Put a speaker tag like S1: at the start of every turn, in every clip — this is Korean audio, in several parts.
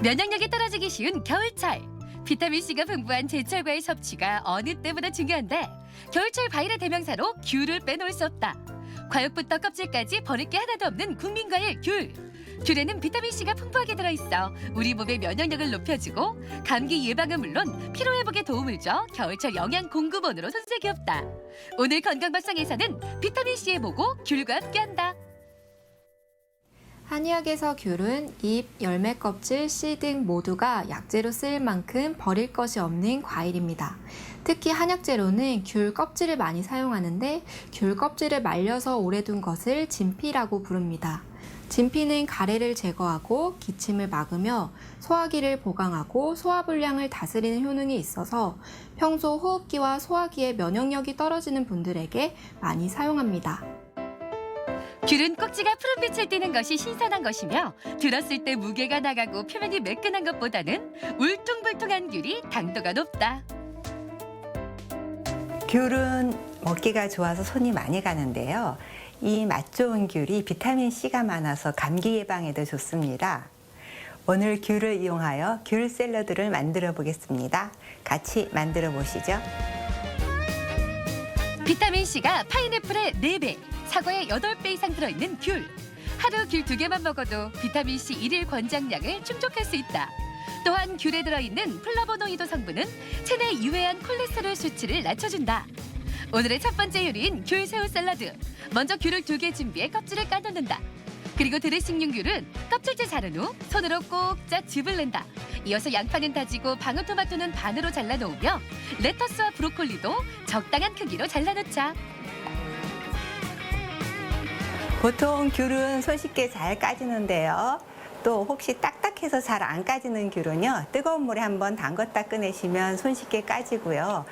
S1: 면역력이 떨어지기 쉬운 겨울철. 비타민C가 풍부한 제철과의 섭취가 어느 때보다 중요한데 겨울철 과일의 대명사로 귤을 빼놓을 수 없다. 과육부터 껍질까지 버릴 게 하나도 없는 국민과일 귤. 귤에는 비타민C가 풍부하게 들어있어 우리 몸의 면역력을 높여주고 감기 예방은 물론 피로회복에 도움을 줘 겨울철 영양 공급원으로 손색이 없다. 오늘 건강밥상에서는 비타민C의 모고 귤과 함께한다.
S2: 한의학에서 귤은 잎, 열매 껍질, 씨 등 모두가 약재로 쓰일 만큼 버릴 것이 없는 과일입니다. 특히 한약재로는 귤 껍질을 많이 사용하는데 귤 껍질을 말려서 오래 둔 것을 진피라고 부릅니다. 진피는 가래를 제거하고 기침을 막으며 소화기를 보강하고 소화불량을 다스리는 효능이 있어서 평소 호흡기와 소화기의 면역력이 떨어지는 분들에게 많이 사용합니다.
S1: 귤은 꼭지가 푸른빛을 띠는 것이 신선한 것이며 들었을 때 무게가 나가고 표면이 매끈한 것보다는 울퉁불퉁한 귤이 당도가 높다.
S3: 귤은 먹기가 좋아서 손이 많이 가는데요. 이 맛 좋은 귤이 비타민C가 많아서 감기 예방에도 좋습니다. 오늘 귤을 이용하여 귤 샐러드를 만들어 보겠습니다. 같이 만들어 보시죠.
S1: 비타민C가 파인애플의 4배, 사과의 8배 이상 들어있는 귤. 하루 귤 2개만 먹어도 비타민C 1일 권장량을 충족할 수 있다. 또한 귤에 들어있는 플라보노이드 성분은 체내 유해한 콜레스테롤 수치를 낮춰준다. 오늘의 첫 번째 요리인 귤 새우 샐러드. 먼저 귤을 2개 준비해 껍질을 까놓는다. 그리고 드레싱용 귤은 껍질째 자른 후 손으로 꼭 짜 즙을 낸다. 이어서 양파는 다지고 방울토마토는 반으로 잘라놓으며 레터스와 브로콜리도 적당한 크기로 잘라놓자.
S3: 보통 귤은 손쉽게 잘 까지는데요. 또 혹시 딱딱해서 잘 안 까지는 귤은요, 뜨거운 물에 한번 담갔다 꺼내시면 손쉽게 까지고요.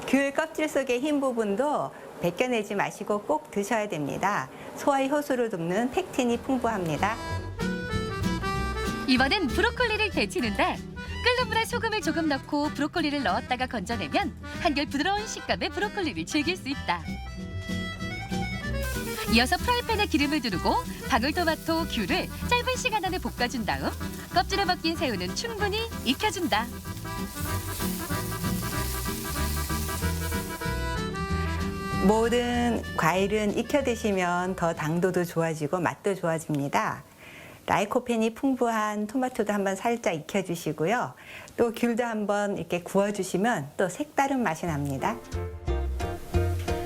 S3: 귤 껍질 속의 흰 부분도 벗겨내지 마시고 꼭 드셔야 됩니다. 소화의 효소를 돕는 팩틴이 풍부합니다.
S1: 이번엔 브로콜리를 데치는데 끓는 물에 소금을 조금 넣고 브로콜리를 넣었다가 건져내면 한결 부드러운 식감의 브로콜리를 즐길 수 있다. 이어서 프라이팬에 기름을 두르고 방울토마토, 귤을 짧은 시간 안에 볶아준 다음 껍질에 벗긴 새우는 충분히 익혀준다.
S3: 모든 과일은 익혀 드시면 더 당도도 좋아지고 맛도 좋아집니다. 라이코펜이 풍부한 토마토도 한번 살짝 익혀주시고요. 또 귤도 한번 이렇게 구워주시면 또 색다른 맛이 납니다.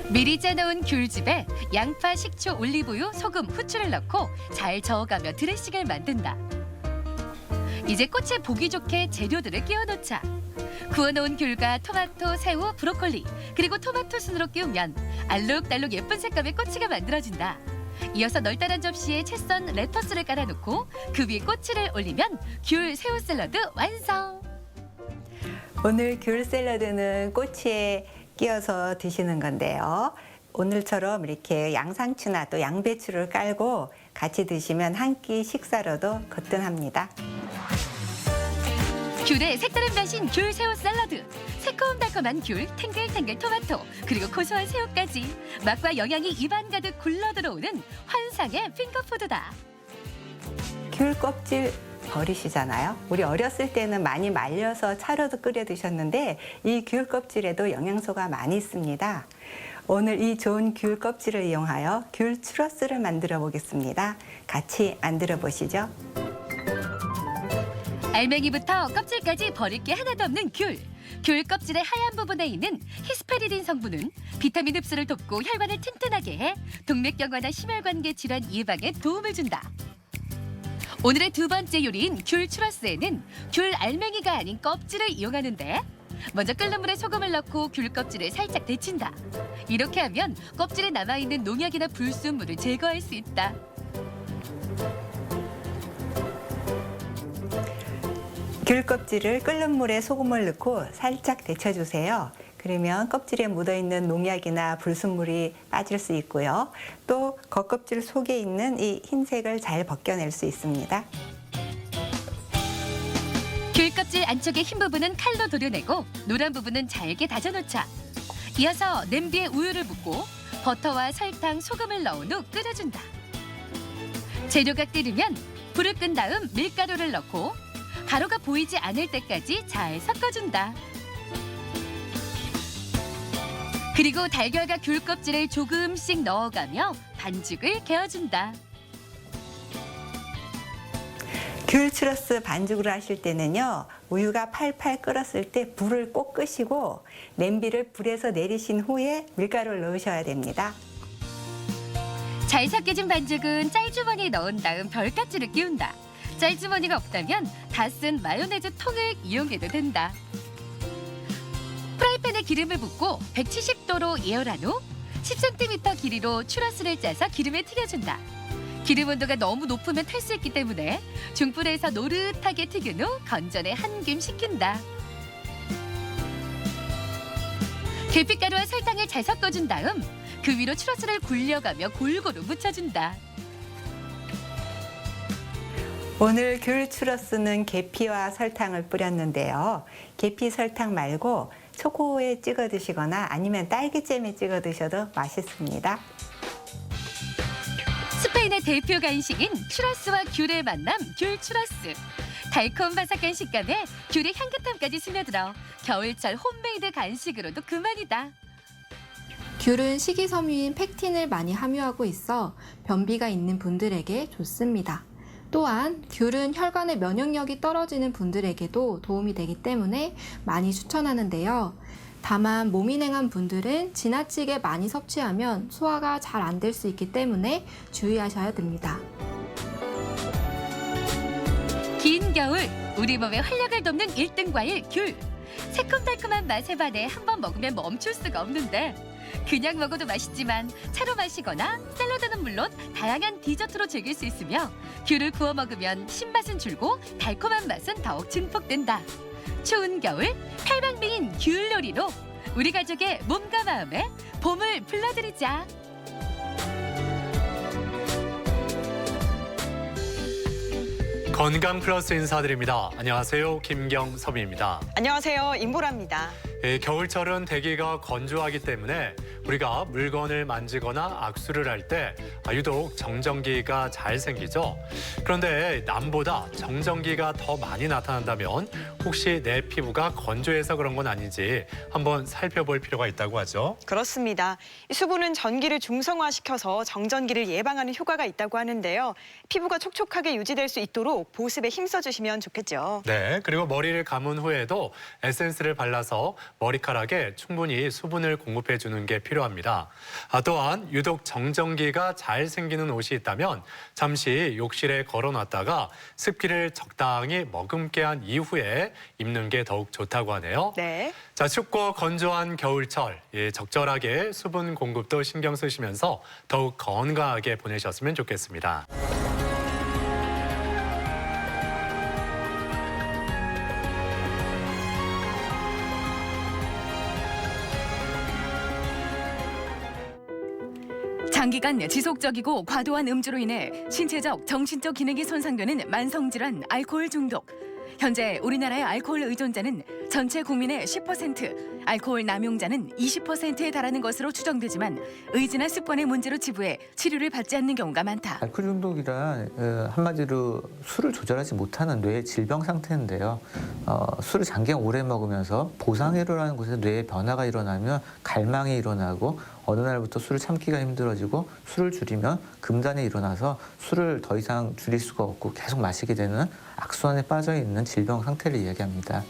S1: 미리 짜놓은 귤즙에 양파, 식초, 올리브유, 소금, 후추를 넣고 잘 저어가며 드레싱을 만든다. 이제 꽃에 보기 좋게 재료들을 끼워놓자. 구워놓은 귤과 토마토, 새우, 브로콜리 그리고 토마토 순으로 끼우면 알록달록 예쁜 색감의 꼬치가 만들어진다. 이어서 널따란 접시에 채 썬 레터스를 깔아놓고 그 위에 꼬치를 올리면 귤 새우 샐러드 완성!
S3: 오늘 귤 샐러드는 꼬치에 끼워서 드시는 건데요. 오늘처럼 이렇게 양상추나 또 양배추를 깔고 같이 드시면 한 끼 식사로도 거뜬합니다.
S1: 귤의 색다른 변신 귤 새우 샐러드. 새콤달콤한 귤, 탱글탱글 토마토, 그리고 고소한 새우까지 맛과 영양이 입안 가득 굴러들어오는 환상의 핑거푸드다.
S3: 귤 껍질 버리시잖아요. 우리 어렸을 때는 많이 말려서 차로도 끓여 드셨는데 이 귤 껍질에도 영양소가 많이 있습니다. 오늘 이 좋은 귤 껍질을 이용하여 귤 추러스를 만들어 보겠습니다. 같이 만들어 보시죠.
S1: 알맹이부터 껍질까지 버릴 게 하나도 없는 귤. 귤 껍질의 하얀 부분에 있는 히스페리딘 성분은 비타민 흡수를 돕고 혈관을 튼튼하게 해 동맥경화나 심혈관계 질환 예방에 도움을 준다. 오늘의 두 번째 요리인 귤 추러스에는 귤 알맹이가 아닌 껍질을 이용하는데 먼저 끓는 물에 소금을 넣고 귤 껍질을 살짝 데친다. 이렇게 하면 껍질에 남아있는 농약이나 불순물을 제거할 수 있다.
S3: 귤 껍질을 끓는 물에 소금을 넣고 살짝 데쳐주세요. 그러면 껍질에 묻어있는 농약이나 불순물이 빠질 수 있고요. 또 겉껍질 속에 있는 이 흰색을 잘 벗겨낼 수 있습니다.
S1: 귤 껍질 안쪽의 흰 부분은 칼로 도려내고 노란 부분은 잘게 다져놓자. 이어서 냄비에 우유를 붓고 버터와 설탕, 소금을 넣은 후 끓여준다. 재료가 끓으면 불을 끈 다음 밀가루를 넣고 가루가 보이지 않을 때까지 잘 섞어준다. 그리고 달걀과 귤 껍질을 조금씩 넣어가며 반죽을 개어준다.
S3: 귤 추러스 반죽을 하실 때는요, 우유가 팔팔 끓었을 때 불을 꼭 끄시고 냄비를 불에서 내리신 후에 밀가루를 넣으셔야 됩니다.
S1: 잘 섞여진 반죽은 짤주머니에 넣은 다음 별깍지를 끼운다. 짤주머니가 없다면 다 쓴 마요네즈 통을 이용해도 된다. 프라이팬에 기름을 붓고 170도로 예열한 후 10cm 길이로 추러스를 짜서 기름에 튀겨준다. 기름 온도가 너무 높으면 탈 수 있기 때문에 중불에서 노릇하게 튀긴 후 건전에 한 김 식힌다. 계피가루와 설탕을 잘 섞어준 다음 그 위로 추러스를 굴려가며 골고루 묻혀준다.
S3: 오늘 귤 추러스는 계피와 설탕을 뿌렸는데요. 계피 설탕 말고 초코에 찍어 드시거나 아니면 딸기잼에 찍어 드셔도 맛있습니다.
S1: 스페인의 대표 간식인 추러스와 귤의 만남 귤 추러스. 달콤 바삭한 식감에 귤의 향긋함까지 스며들어 겨울철 홈메이드 간식으로도 그만이다.
S2: 귤은 식이섬유인 팩틴을 많이 함유하고 있어 변비가 있는 분들에게 좋습니다. 또한 귤은 혈관의 면역력이 떨어지는 분들에게도 도움이 되기 때문에 많이 추천하는데요. 다만 몸이 냉한 분들은 지나치게 많이 섭취하면 소화가 잘 안 될 수 있기 때문에 주의하셔야 됩니다.
S1: 긴 겨울 우리 몸의 활력을 돕는 1등 과일 귤. 새콤달콤한 맛에 반해 한 번 먹으면 멈출 수가 없는데 그냥 먹어도 맛있지만 차로 마시거나 샐러드는 물론 다양한 디저트로 즐길 수 있으며 귤을 구워 먹으면 신맛은 줄고 달콤한 맛은 더욱 증폭된다. 추운 겨울 팔방미인 귤 요리로 우리 가족의 몸과 마음에 봄을 불러드리자.
S4: 건강 플러스 인사드립니다. 안녕하세요. 김경섭입니다.
S5: 안녕하세요. 임보라입니다.
S4: 겨울철은 대기가 건조하기 때문에 우리가 물건을 만지거나 악수를 할 때 유독 정전기가 잘 생기죠. 그런데 남보다 정전기가 더 많이 나타난다면 혹시 내 피부가 건조해서 그런 건 아닌지 한번 살펴볼 필요가 있다고 하죠.
S5: 그렇습니다. 이 수분은 전기를 중성화시켜서 정전기를 예방하는 효과가 있다고 하는데요. 피부가 촉촉하게 유지될 수 있도록 보습에 힘써주시면 좋겠죠.
S4: 네, 그리고 머리를 감은 후에도 에센스를 발라서 머리카락에 충분히 수분을 공급해 주는 게 필요합니다. 또한 유독 정전기가 잘 생기는 옷이 있다면 잠시 욕실에 걸어놨다가 습기를 적당히 머금게 한 이후에 입는 게 더욱 좋다고 하네요.
S5: 네.
S4: 자, 춥고 건조한 겨울철, 적절하게 수분 공급도 신경 쓰시면서 더욱 건강하게 보내셨으면 좋겠습니다.
S1: 장기간 지속적이고 과도한 음주로 인해 신체적, 정신적 기능이 손상되는 만성질환 알코올 중독. 현재 우리나라의 알코올 의존자는 전체 국민의 10%, 알코올 남용자는 20%에 달하는 것으로 추정되지만 의지나 습관의 문제로 치부해 치료를 받지 않는 경우가 많다.
S6: 알코올 중독이란 한마디로 술을 조절하지 못하는 뇌의 질병 상태인데요. 술을 장기간 오래 먹으면서 보상회로라는 곳에서 뇌의 변화가 일어나면 갈망이 일어나고 어느 날부터 술을 참기가 힘들어지고 술을 줄이면 금단이 일어나서 술을 더 이상 줄일 수가 없고 계속 마시게 되는 악순환에 빠져 있는 질병 상태를 이야기합니다.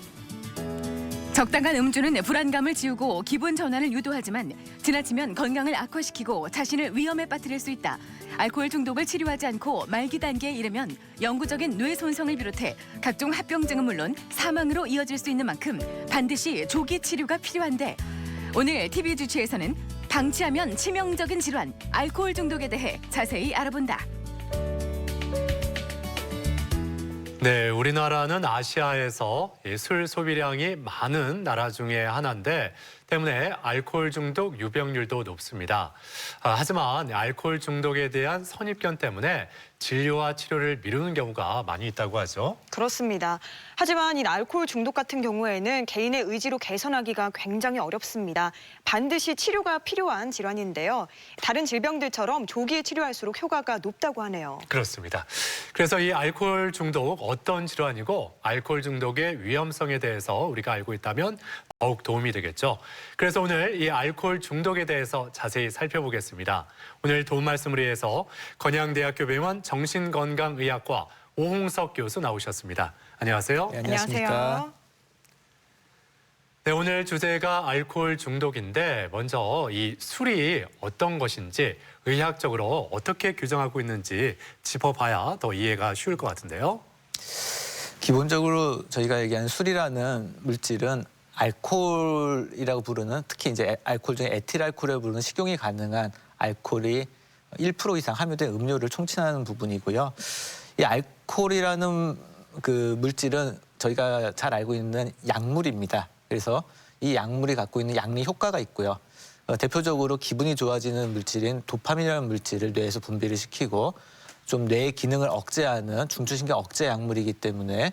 S1: 적당한 음주는 불안감을 지우고 기분 전환을 유도하지만 지나치면 건강을 악화시키고 자신을 위험에 빠뜨릴 수 있다. 알코올 중독을 치료하지 않고 말기 단계에 이르면 영구적인 뇌 손상을 비롯해 각종 합병증은 물론 사망으로 이어질 수 있는 만큼 반드시 조기 치료가 필요한데 오늘 TV 주치에서는 방치하면 치명적인 질환, 알코올 중독에 대해 자세히 알아본다.
S4: 네, 우리나라는 아시아에서 술 소비량이 많은 나라 중에 하나인데 때문에 알코올 중독 유병률도 높습니다. 하지만 알코올 중독에 대한 선입견 때문에 진료와 치료를 미루는 경우가 많이 있다고 하죠.
S5: 그렇습니다. 하지만 이 알코올 중독 같은 경우에는 개인의 의지로 개선하기가 굉장히 어렵습니다. 반드시 치료가 필요한 질환인데요. 다른 질병들처럼 조기에 치료할수록 효과가 높다고 하네요.
S4: 그렇습니다. 그래서 이 알코올 중독 어떤 질환이고 알코올 중독의 위험성에 대해서 우리가 알고 있다면 더욱 도움이 되겠죠. 그래서 오늘 이 알코올 중독에 대해서 자세히 살펴보겠습니다. 오늘 도움 말씀을 위해서 건양대학교 병원 정신건강의학과 오홍석 교수 나오셨습니다. 안녕하세요.
S7: 네, 안녕하십니까.
S4: 네, 오늘 주제가 알코올 중독인데 먼저 이 술이 어떤 것인지 의학적으로 어떻게 규정하고 있는지 짚어봐야 더 이해가 쉬울 것 같은데요.
S6: 기본적으로 저희가 얘기하는 술이라는 물질은 알코올이라고 부르는, 특히 이제 알코올 중에 에틸알코올이라고 부르는 식용이 가능한 알코올이 1% 이상 함유된 음료를 총칭하는 부분이고요. 이 알코올이라는 그 물질은 저희가 잘 알고 있는 약물입니다. 그래서 이 약물이 갖고 있는 약리 효과가 있고요. 대표적으로 기분이 좋아지는 물질인 도파민이라는 물질을 뇌에서 분비를 시키고 좀 뇌의 기능을 억제하는 중추신경 억제 약물이기 때문에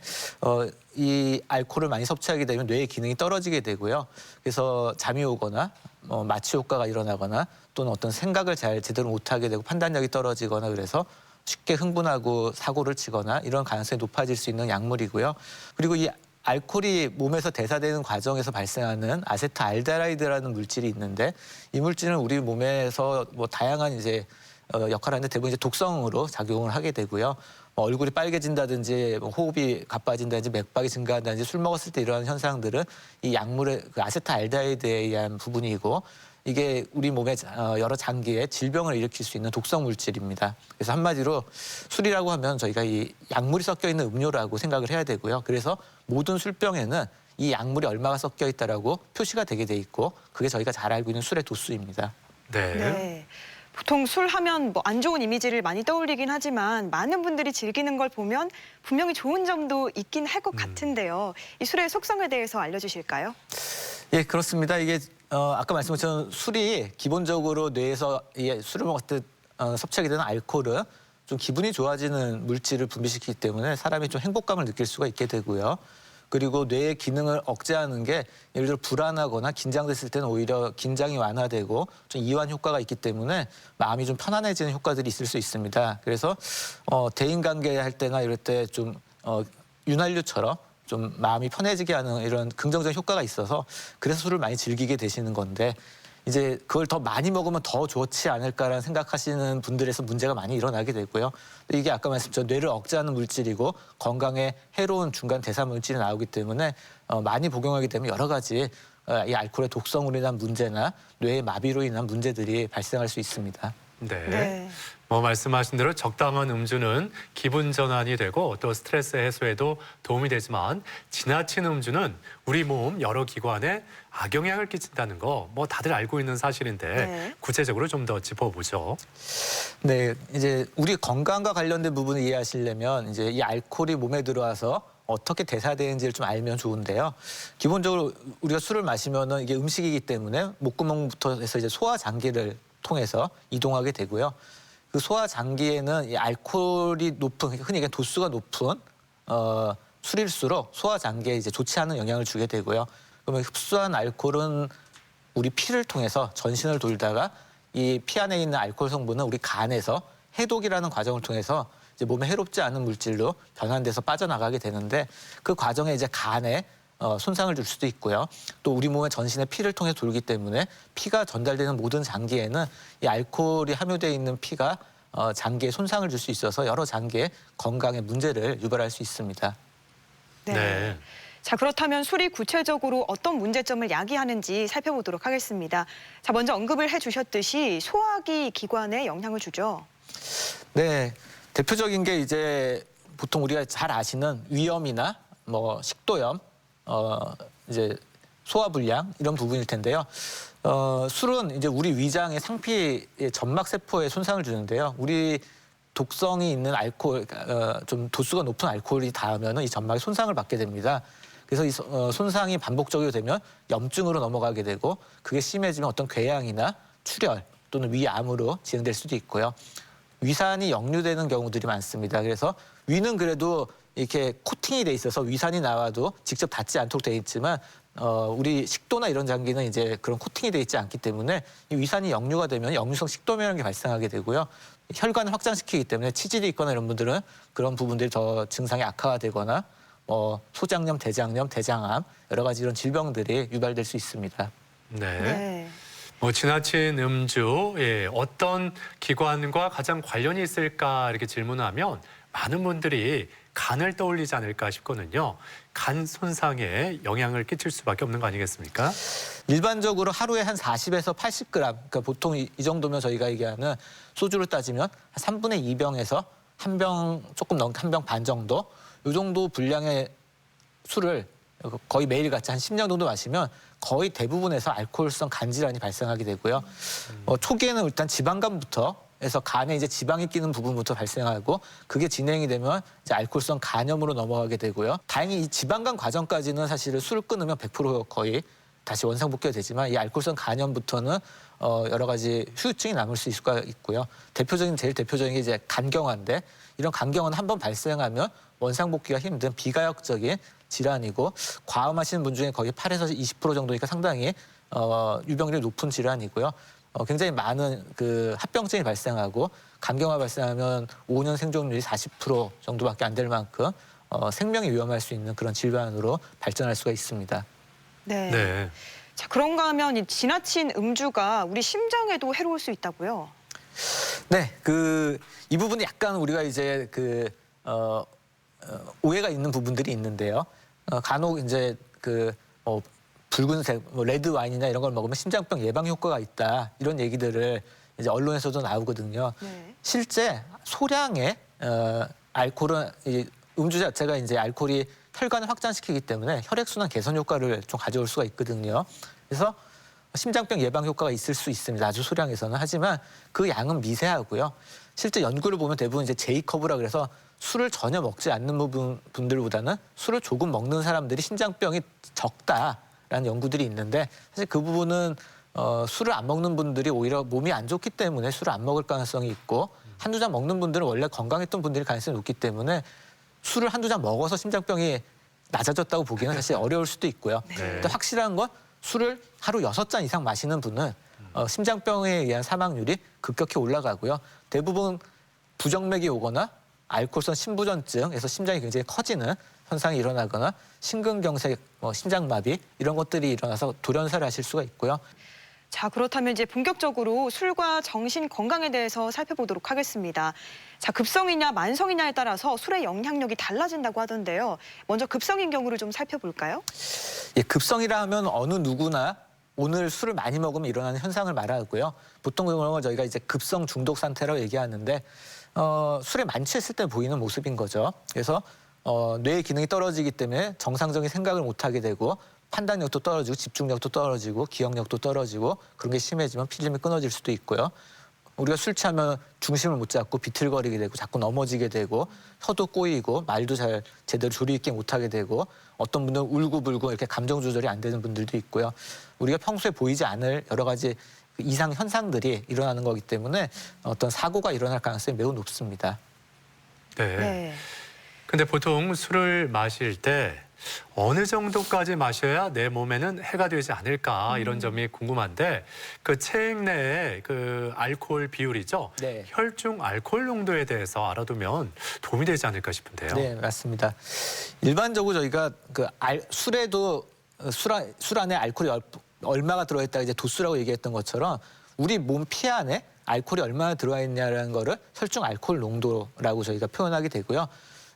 S6: 이 알코올을 많이 섭취하게 되면 뇌의 기능이 떨어지게 되고요. 그래서 잠이 오거나 마취 효과가 일어나거나 또는 어떤 생각을 잘 제대로 못하게 되고 판단력이 떨어지거나 그래서 쉽게 흥분하고 사고를 치거나 이런 가능성이 높아질 수 있는 약물이고요. 그리고 이 알코올이 몸에서 대사되는 과정에서 발생하는 아세트알데하이드라는 물질이 있는데 이 물질은 우리 몸에서 뭐 다양한 이제 역할을 하는데 대부분 이제 독성으로 작용을 하게 되고요. 얼굴이 빨개진다든지 호흡이 가빠진다든지 맥박이 증가한다든지 술 먹었을 때 일어나는 현상들은 이 약물의 그 아세트알데하이드에 의한 부분이고 이게 우리 몸의 여러 장기에 질병을 일으킬 수 있는 독성 물질입니다. 그래서 한마디로 술이라고 하면 저희가 이 약물이 섞여 있는 음료라고 생각을 해야 되고요. 그래서 모든 술병에는 이 약물이 얼마가 섞여 있다라고 표시가 되게 돼 있고 그게 저희가 잘 알고 있는 술의 도수입니다.
S4: 네.
S5: 네. 보통 술 하면 뭐 안 좋은 이미지를 많이 떠올리긴 하지만 많은 분들이 즐기는 걸 보면 분명히 좋은 점도 있긴 할 것 같은데요. 이 술의 속성에 대해서 알려주실까요?
S6: 예, 그렇습니다. 이게 아까 말씀하신 술이 기본적으로 뇌에서 술을 먹을 때 섭취하게 되는 알코올은 좀 기분이 좋아지는 물질을 분비시키기 때문에 사람이 좀 행복감을 느낄 수가 있게 되고요. 그리고 뇌의 기능을 억제하는 게 예를 들어 불안하거나 긴장됐을 때는 오히려 긴장이 완화되고 좀 이완 효과가 있기 때문에 마음이 좀 편안해지는 효과들이 있을 수 있습니다. 그래서 대인관계 할 때나 이럴 때 좀 윤활유처럼 좀 마음이 편해지게 하는 이런 긍정적인 효과가 있어서 그래서 술을 많이 즐기게 되시는 건데 이제 그걸 더 많이 먹으면 더 좋지 않을까라는 생각하시는 분들에서 문제가 많이 일어나게 되고요. 이게 아까 말씀드린 뇌를 억제하는 물질이고 건강에 해로운 중간 대사 물질이 나오기 때문에 많이 복용하게 되면 여러 가지 이 알코올의 독성으로 인한 문제나 뇌의 마비로 인한 문제들이 발생할 수 있습니다.
S4: 네. 뭐 말씀하신 대로 적당한 음주는 기분 전환이 되고 또 스트레스 해소에도 도움이 되지만 지나친 음주는 우리 몸 여러 기관에 악영향을 끼친다는 거 뭐 다들 알고 있는 사실인데
S5: 네.
S4: 구체적으로 좀 더 짚어보죠.
S6: 네, 이제 우리 건강과 관련된 부분을 이해하시려면 이제 이 알코올이 몸에 들어와서 어떻게 대사되는지를 좀 알면 좋은데요. 기본적으로 우리가 술을 마시면은 이게 음식이기 때문에 목구멍부터 해서 이제 소화 장기를 통해서 이동하게 되고요. 그 소화 장기에는 이 알코올이 높은, 흔히 얘기하는 도수가 높은 술일수록 소화 장기에 이제 좋지 않은 영향을 주게 되고요. 그러면 흡수한 알코올은 우리 피를 통해서 전신을 돌다가 이 피 안에 있는 알코올 성분은 우리 간에서 해독이라는 과정을 통해서 이제 몸에 해롭지 않은 물질로 변환돼서 빠져나가게 되는데 그 과정에 이제 간에 손상을 줄 수도 있고요. 또 우리 몸의 전신에 피를 통해 돌기 때문에 피가 전달되는 모든 장기에는 이 알코올이 함유되어 있는 피가 장기에 손상을 줄 수 있어서 여러 장기의 건강에 문제를 유발할 수 있습니다.
S4: 네.
S5: 자, 그렇다면 술이 구체적으로 어떤 문제점을 야기하는지 살펴보도록 하겠습니다. 자, 먼저 언급을 해주셨듯이 소화기 기관에 영향을 주죠.
S6: 네, 대표적인 게 이제 보통 우리가 잘 아시는 위염이나 뭐 식도염, 이제 소화불량 이런 부분일 텐데요. 술은 이제 우리 위장의 상피의 점막 세포에 손상을 주는데요. 우리 독성이 있는 알코올, 좀 도수가 높은 알코올이 닿으면 이 점막에 손상을 받게 됩니다. 그래서 이 손상이 반복적으로 되면 염증으로 넘어가게 되고 그게 심해지면 어떤 궤양이나 출혈 또는 위암으로 진행될 수도 있고요. 위산이 역류되는 경우들이 많습니다. 그래서 위는 그래도 이렇게 코팅이 돼 있어서 위산이 나와도 직접 닿지 않도록 돼 있지만 우리 식도나 이런 장기는 이제 그런 코팅이 돼 있지 않기 때문에 이 위산이 역류가 되면 역류성 식도염이라는 게 발생하게 되고요. 혈관을 확장시키기 때문에 치질이 있거나 이런 분들은 그런 부분들이 더 증상이 악화가 되거나 소장염, 대장염, 대장암 여러 가지 이런 질병들이 유발될 수 있습니다.
S4: 네.
S5: 네.
S4: 지나친 음주, 어떤 기관과 가장 관련이 있을까 이렇게 질문하면 많은 분들이 간을 떠올리지 않을까 싶거든요. 간 손상에 영향을 끼칠 수밖에 없는 거 아니겠습니까?
S6: 일반적으로 하루에 한 40에서 80g, 그러니까 보통 이 정도면 저희가 얘기하는 소주를 따지면 한 3분의 2병에서 한 병 조금 넘게 한 병 반 정도, 이 정도 분량의 술을 거의 매일같이 한 10년 정도 마시면 거의 대부분에서 알코올성 간 질환이 발생하게 되고요. 초기에는 일단 지방간부터 해서 간에 이제 지방이 끼는 부분부터 발생하고 그게 진행이 되면 이제 알코올성 간염으로 넘어가게 되고요. 다행히 이 지방간 과정까지는 사실은 술을 끊으면 100% 거의 다시 원상복귀가 되지만 이 알코올성 간염부터는 여러 가지 후유증이 남을 수 있을 수가 있고요. 제일 대표적인 게 이제 간경화인데 이런 간경화는 한번 발생하면 원상복귀가 힘든 비가역적인 질환이고 과음하시는 분 중에 거의 8에서 20% 정도니까 상당히 유병률이 높은 질환이고요. 굉장히 많은 그 합병증이 발생하고 간경화 발생하면 5년 생존율이 40% 정도밖에 안 될 만큼 생명이 위험할 수 있는 그런 질환으로 발전할 수가 있습니다.
S5: 네.
S4: 네.
S5: 자, 그런가 하면 이 지나친 음주가 우리 심장에도 해로울 수 있다고요?
S6: 네, 이 부분이 약간 우리가 이제 오해가 있는 부분들이 있는데요. 간혹 이제 붉은색 레드 와인이나 이런 걸 먹으면 심장병 예방 효과가 있다 이런 얘기들을 이제 언론에서도 나오거든요.
S5: 네.
S6: 실제 소량의 알코올은 음주 자체가 이제 알코올이 혈관을 확장시키기 때문에 혈액순환 개선 효과를 좀 가져올 수가 있거든요. 그래서 심장병 예방 효과가 있을 수 있습니다. 아주 소량에서는. 하지만 그 양은 미세하고요. 실제 연구를 보면 대부분 이제 J커브라 그래서 술을 전혀 먹지 않는 분들보다는 술을 조금 먹는 사람들이 심장병이 적다라는 연구들이 있는데 사실 그 부분은 술을 안 먹는 분들이 오히려 몸이 안 좋기 때문에 술을 안 먹을 가능성이 있고 한두 잔 먹는 분들은 원래 건강했던 분들이 가능성이 높기 때문에 술을 한두 잔 먹어서 심장병이 낮아졌다고 보기는 사실 어려울 수도 있고요.
S4: 네.
S6: 근데 확실한 건 술을 하루 6잔 이상 마시는 분은 심장병에 의한 사망률이 급격히 올라가고요. 대부분 부정맥이 오거나 알코올성 심부전증에서 심장이 굉장히 커지는 현상이 일어나거나 심근경색, 심장마비 이런 것들이 일어나서 돌연사를 하실 수가 있고요.
S5: 자, 그렇다면 이제 본격적으로 술과 정신 건강에 대해서 살펴보도록 하겠습니다. 자, 급성이냐 만성이냐에 따라서 술의 영향력이 달라진다고 하던데요. 먼저 급성인 경우를 좀 살펴볼까요?
S6: 예, 급성이라 하면 어느 누구나 오늘 술을 많이 먹으면 일어나는 현상을 말하고요. 보통 그런 걸 저희가 이제 급성 중독 상태라고 얘기하는데 술에 만취했을 때 보이는 모습인 거죠. 그래서 뇌의 기능이 떨어지기 때문에 정상적인 생각을 못하게 되고 판단력도 떨어지고 집중력도 떨어지고 기억력도 떨어지고 그런 게 심해지면 필름이 끊어질 수도 있고요. 우리가 술 취하면 중심을 못 잡고 비틀거리게 되고 자꾸 넘어지게 되고 혀도 꼬이고 말도 잘 제대로 조리 있게 못하게 되고 어떤 분들은 울고불고 이렇게 감정 조절이 안 되는 분들도 있고요. 우리가 평소에 보이지 않을 여러 가지 이상 현상들이 일어나는 거기 때문에 어떤 사고가 일어날 가능성이 매우 높습니다.
S4: 네.
S5: 네.
S4: 근데 보통 술을 마실 때 어느 정도까지 마셔야 내 몸에는 해가 되지 않을까 이런 점이 궁금한데 그 체액 내의 그 알코올 비율이죠.
S6: 네.
S4: 혈중 알코올 농도에 대해서 알아두면 도움이 되지 않을까 싶은데요.
S6: 네, 맞습니다. 일반적으로 저희가 술에도 술 안에 알코올이 얼마가 들어있다 이제 도수라고 얘기했던 것처럼 우리 몸 피 안에 알코올이 얼마나 들어와 있냐라는 거를 혈중 알코올 농도라고 저희가 표현하게 되고요.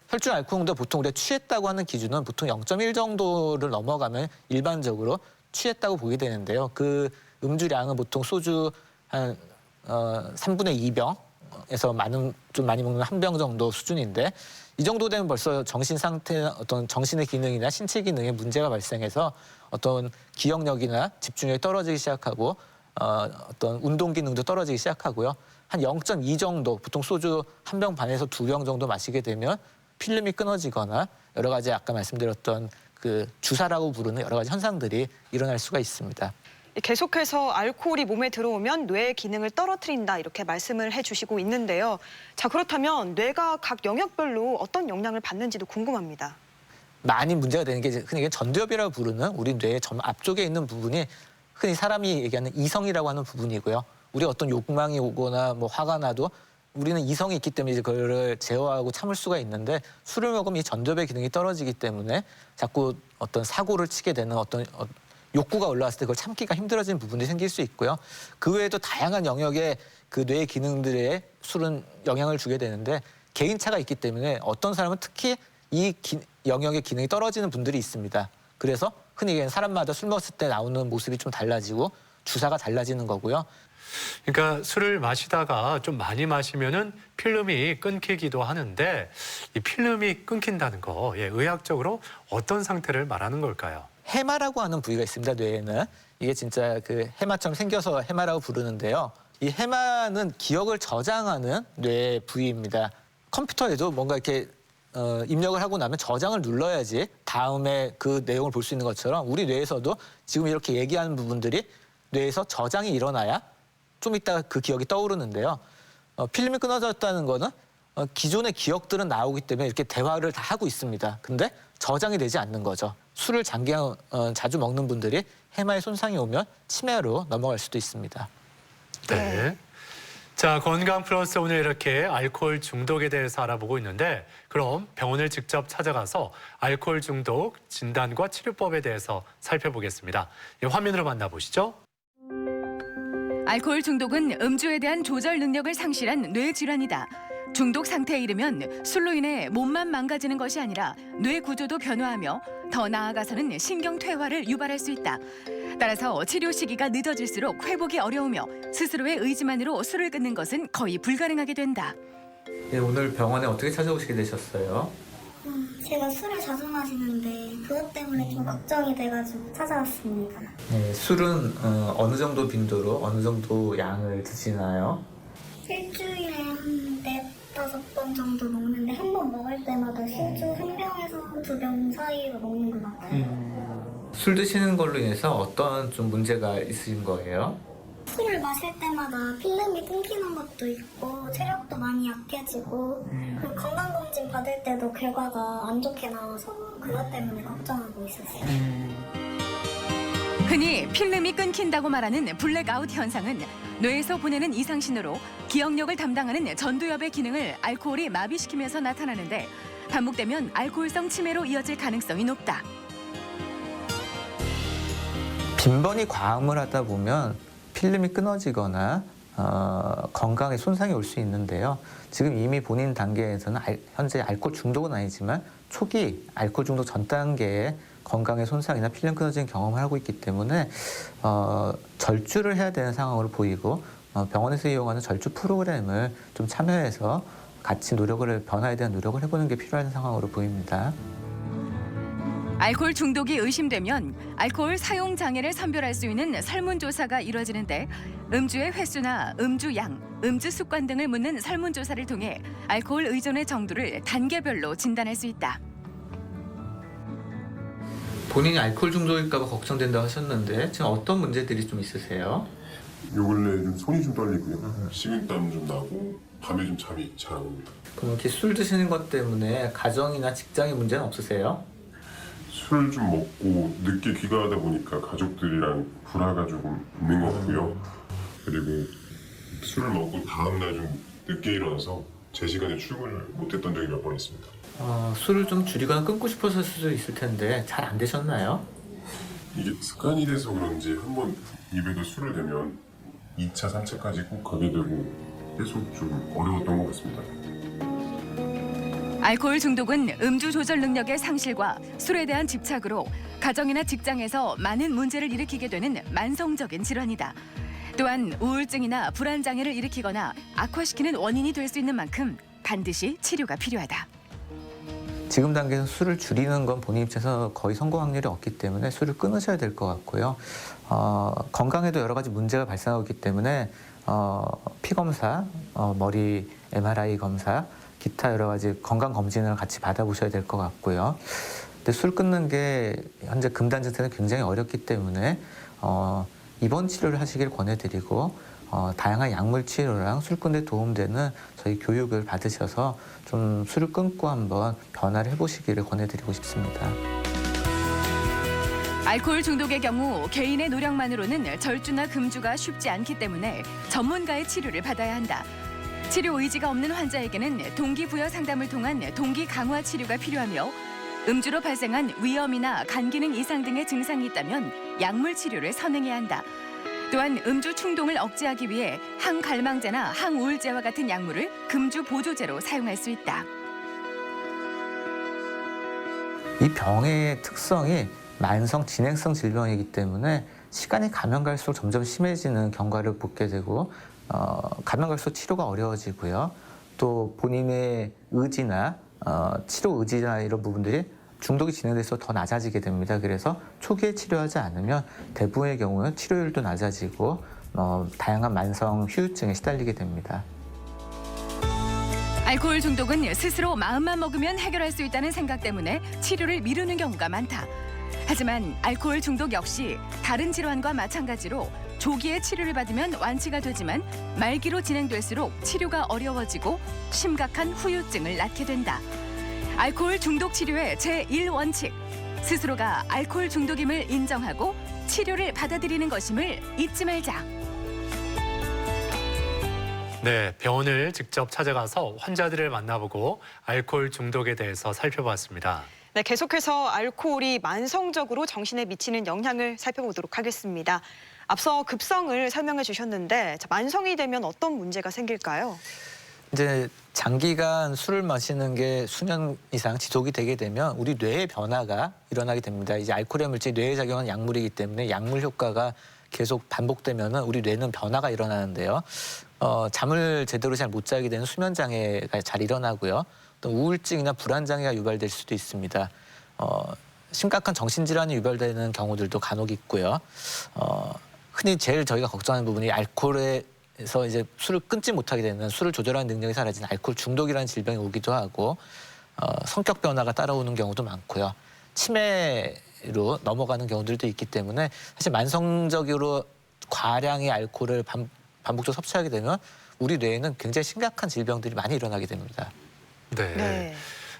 S6: 혈중 알코올 농도 보통 우리가 취했다고 하는 기준은 보통 0.1 정도를 넘어가면 일반적으로 취했다고 보게 되는데요. 그 음주량은 보통 소주 한 3분의 2병에서 좀 많이 먹는 한 병 정도 수준인데 이 정도 되면 벌써 정신 상태, 어떤 정신의 기능이나 신체 기능에 문제가 발생해서 어떤 기억력이나 집중력이 떨어지기 시작하고 어떤 운동 기능도 떨어지기 시작하고요. 한 0.2 정도, 보통 소주 한 병 반에서 2병 정도 마시게 되면 필름이 끊어지거나 여러 가지 아까 말씀드렸던 그 주사라고 부르는 여러 가지 현상들이 일어날 수가 있습니다.
S5: 계속해서 알코올이 몸에 들어오면 뇌의 기능을 떨어뜨린다 이렇게 말씀을 해주시고 있는데요. 자, 그렇다면 뇌가 각 영역별로 어떤 영향을 받는지도 궁금합니다.
S6: 많이 문제가 되는 게 이제 흔히 전두엽이라고 부르는 우리 뇌의 전 앞쪽에 있는 부분이 흔히 사람이 얘기하는 이성이라고 하는 부분이고요. 우리 어떤 욕망이 오거나 뭐 화가 나도 우리는 이성이 있기 때문에 이제 그거를 제어하고 참을 수가 있는데 술을 먹으면 이 전두엽의 기능이 떨어지기 때문에 자꾸 어떤 사고를 치게 되는 어떤 욕구가 올라왔을 때 그걸 참기가 힘들어지는 부분이 생길 수 있고요. 그 외에도 다양한 영역의 그 뇌의 기능들에 술은 영향을 주게 되는데 개인차가 있기 때문에 어떤 사람은 특히 이 영역의 기능이 떨어지는 분들이 있습니다. 그래서 흔히 얘기하는 사람마다 술 먹었을 때 나오는 모습이 좀 달라지고 주사가 달라지는 거고요.
S4: 그러니까 술을 마시다가 좀 많이 마시면은 필름이 끊기기도 하는데 이 필름이 끊긴다는 거 의학적으로 어떤 상태를 말하는 걸까요?
S6: 해마라고 하는 부위가 있습니다. 뇌에는 이게 진짜 그 해마처럼 생겨서 해마라고 부르는데요. 이 해마는 기억을 저장하는 뇌 부위입니다. 컴퓨터에도 뭔가 이렇게 입력을 하고 나면 저장을 눌러야지 다음에 그 내용을 볼 수 있는 것처럼 우리 뇌에서도 지금 이렇게 얘기하는 부분들이 뇌에서 저장이 일어나야 좀 이따가 그 기억이 떠오르는데요. 필름이 끊어졌다는 거는 기존의 기억들은 나오기 때문에 이렇게 대화를 다 하고 있습니다. 근데 저장이 되지 않는 거죠. 술을 장기간 자주 먹는 분들이 해마에 손상이 오면 치매로 넘어갈 수도 있습니다.
S4: 네. 자, 건강 플러스 오늘 이렇게 알코올 중독에 대해서 알아보고 있는데 그럼 병원을 직접 찾아가서 알코올 중독 진단과 치료법에 대해서 살펴보겠습니다. 화면으로 만나보시죠.
S1: 알코올 중독은 음주에 대한 조절 능력을 상실한 뇌 질환이다. 중독 상태에 이르면 술로 인해 몸만 망가지는 것이 아니라 뇌 구조도 변화하며 더 나아가서는 신경 퇴화를 유발할 수 있다. 따라서 치료 시기가 늦어질수록 회복이 어려우며 스스로의 의지만으로 술을 끊는 것은 거의 불가능하게 된다.
S6: 네, 오늘 병원에 어떻게 찾아오시게 되셨어요?
S7: 제가 술을 자주 마시는데 그것 때문에 좀 걱정이 돼가지고 찾아왔습니다.
S6: 네, 술은 어느 정도 빈도로 어느 정도 양을 드시나요?
S7: 일주일에 한 4-5번 정도 먹는데 한 번 먹을 때마다 소주 1병에서 2병 사이로 먹는 것 같아요.
S6: 술 드시는 걸로 인해서 어떤 좀 문제가 있으신 거예요?
S7: 술을 마실 때마다 필름이 끊기는 것도 있고 체력도 많이 약해지고 그리고 건강검진 받을 때도 결과가 안 좋게 나와서 그것 때문에 걱정하고 있었어요.
S1: 흔히 필름이 끊긴다고 말하는 블랙아웃 현상은 뇌에서 보내는 이상신호로 기억력을 담당하는 전두엽의 기능을 알코올이 마비시키면서 나타나는데 반복되면 알코올성 치매로 이어질 가능성이 높다.
S6: 빈번히 과음을 하다 보면 필름이 끊어지거나 건강에 손상이 올 수 있는데요. 지금 이미 본인 단계에서는 현재 알코올 중독은 아니지만 초기 알코올 중독 전 단계에 건강의 손상이나 필름 끊어지는 경험을 하고 있기 때문에 절주를 해야 되는 상황으로 보이고 병원에서 이용하는 절주 프로그램을 좀 참여해서 같이 변화에 대한 노력을 해보는 게 필요한 상황으로 보입니다.
S1: 알코올 중독이 의심되면 알코올 사용 장애를 선별할 수 있는 설문조사가 이루어지는데 음주의 횟수나 음주 양, 음주 습관 등을 묻는 설문조사를 통해 알코올 의존의 정도를 단계별로 진단할 수 있다.
S6: 본인이 알코올 중독일까 봐 걱정된다고 하셨는데 지금 어떤 문제들이 좀 있으세요?
S8: 요 근래 좀 손이 좀 떨리고요. 식은땀 좀 나고 밤에 좀 잠이 잘 안 옵니다.
S6: 그럼 이렇게 술 드시는 것 때문에 가정이나 직장의 문제는 없으세요?
S8: 술을 좀 먹고 늦게 귀가하다 보니까 가족들이랑 불화가 조금 있는 것 같고요. 그리고 술을 먹고 다음날 좀 늦게 일어나서 제 시간에 출근을 못했던 적이 몇 번 있습니다.
S6: 술을 좀 줄이거나 끊고 싶었을 수도 있을 텐데 잘 안 되셨나요?
S8: 이게 습관이 돼서 그런지 한번 입에도 술을 대면 2차, 3차까지 꼭 가게 되고 계속 좀 어려웠던 것 같습니다.
S1: 알코올 중독은 음주 조절 능력의 상실과 술에 대한 집착으로 가정이나 직장에서 많은 문제를 일으키게 되는 만성적인 질환이다. 또한 우울증이나 불안 장애를 일으키거나 악화시키는 원인이 될 수 있는 만큼 반드시 치료가 필요하다.
S6: 지금 단계에서 술을 줄이는 건 본인 입장에서 거의 성공 확률이 없기 때문에 술을 끊으셔야 될 것 같고요. 건강에도 여러 가지 문제가 발생하고 있기 때문에 피검사, 머리 MRI 검사, 기타 여러 가지 건강 검진을 같이 받아보셔야 될 것 같고요. 근데 술 끊는 게 현재 금단 증세는 굉장히 어렵기 때문에 입원 치료를 하시길 권해드리고 다양한 약물 치료랑 술 끊는 데 도움되는 저희 교육을 받으셔서 좀 술을 끊고 한번 변화를 해보시기를 권해드리고 싶습니다.
S1: 알코올 중독의 경우 개인의 노력만으로는 절주나 금주가 쉽지 않기 때문에 전문가의 치료를 받아야 한다. 치료 의지가 없는 환자에게는 동기부여 상담을 통한 동기 강화 치료가 필요하며 음주로 발생한 위염이나 간 기능 이상 등의 증상이 있다면 약물 치료를 선행해야 한다. 또한 음주 충동을 억제하기 위해 항갈망제나 항우울제와 같은 약물을 금주 보조제로 사용할 수 있다.
S6: 이 병의 특성이 만성 진행성 질병이기 때문에 시간이 가면 갈수록 점점 심해지는 경과를 보게 되고 가면 갈수록 치료가 어려워지고요. 또 본인의 의지나 치료 의지나 이런 부분들이 중독이 진행돼서 더 낮아지게 됩니다. 그래서 초기에 치료하지 않으면 대부분의 경우는 치료율도 낮아지고 다양한 만성 후유증에 시달리게 됩니다.
S1: 알코올 중독은 스스로 마음만 먹으면 해결할 수 있다는 생각 때문에 치료를 미루는 경우가 많다. 하지만 알코올 중독 역시 다른 질환과 마찬가지로 조기에 치료를 받으면 완치가 되지만 말기로 진행될수록 치료가 어려워지고 심각한 후유증을 낳게 된다. 알코올 중독 치료의 제1원칙. 스스로가 알코올 중독임을 인정하고 치료를 받아들이는 것임을 잊지 말자.
S4: 네, 병원을 직접 찾아가서 환자들을 만나보고 알코올 중독에 대해서 살펴봤습니다.
S5: 네, 계속해서 알코올이 만성적으로 정신에 미치는 영향을 살펴보도록 하겠습니다. 앞서 급성을 설명해 주셨는데 만성이 되면 어떤 문제가 생길까요?
S6: 이제 장기간 술을 마시는 게 수년 이상 지속이 되게 되면 우리 뇌의 변화가 일어나게 됩니다. 이제 알코올의 물질이 뇌에 작용하는 약물이기 때문에 약물 효과가 계속 반복되면은 우리 뇌는 변화가 일어나는데요. 잠을 제대로 잘 못 자게 되는 수면 장애가 잘 일어나고요. 또 우울증이나 불안 장애가 유발될 수도 있습니다. 심각한 정신질환이 유발되는 경우들도 간혹 있고요. 흔히 제일 저희가 걱정하는 부분이 알코올에서 이제 술을 끊지 못하게 되는 술을 조절하는 능력이 사라진 알코올 중독이라는 질병이 오기도 하고 성격 변화가 따라오는 경우도 많고요. 치매로 넘어가는 경우들도 있기 때문에 사실 만성적으로 과량의 알코올을 반복적으로 섭취하게 되면 우리 뇌에는 굉장히 심각한 질병들이 많이 일어나게 됩니다.
S4: 네.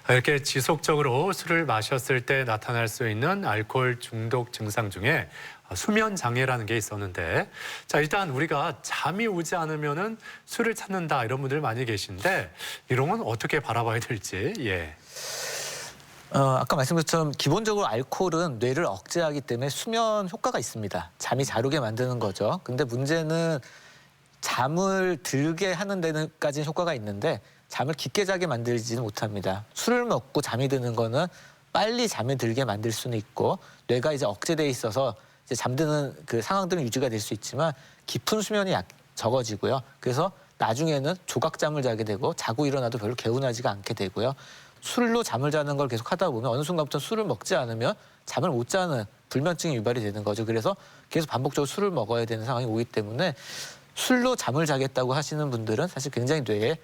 S4: 이렇게 지속적으로 술을 마셨을 때 나타날 수 있는 알코올 중독 증상 중에 수면 장애라는 게 있었는데, 자, 일단 우리가 잠이 오지 않으면은 술을 찾는다 이런 분들 많이 계신데 이런 건 어떻게 바라봐야 될지. 예.
S6: 아까 말씀드린 것처럼 기본적으로 알코올은 뇌를 억제하기 때문에 수면 효과가 있습니다. 잠이 잘 오게 만드는 거죠. 근데 문제는 잠을 들게 하는 데는까지는 효과가 있는데 잠을 깊게 자게 만들지는 못합니다. 술을 먹고 잠이 드는 거는 빨리 잠이 들게 만들 수는 있고 뇌가 이제 억제돼 있어서 이제 잠드는 그 상황들은 유지가 될 수 있지만 깊은 수면이 적어지고요. 그래서 나중에는 조각잠을 자게 되고 자고 일어나도 별로 개운하지가 않게 되고요. 술로 잠을 자는 걸 계속 하다 보면 어느 순간부터 술을 먹지 않으면 잠을 못 자는 불면증이 유발이 되는 거죠. 그래서 계속 반복적으로 술을 먹어야 되는 상황이 오기 때문에 술로 잠을 자겠다고 하시는 분들은 사실 굉장히 뇌에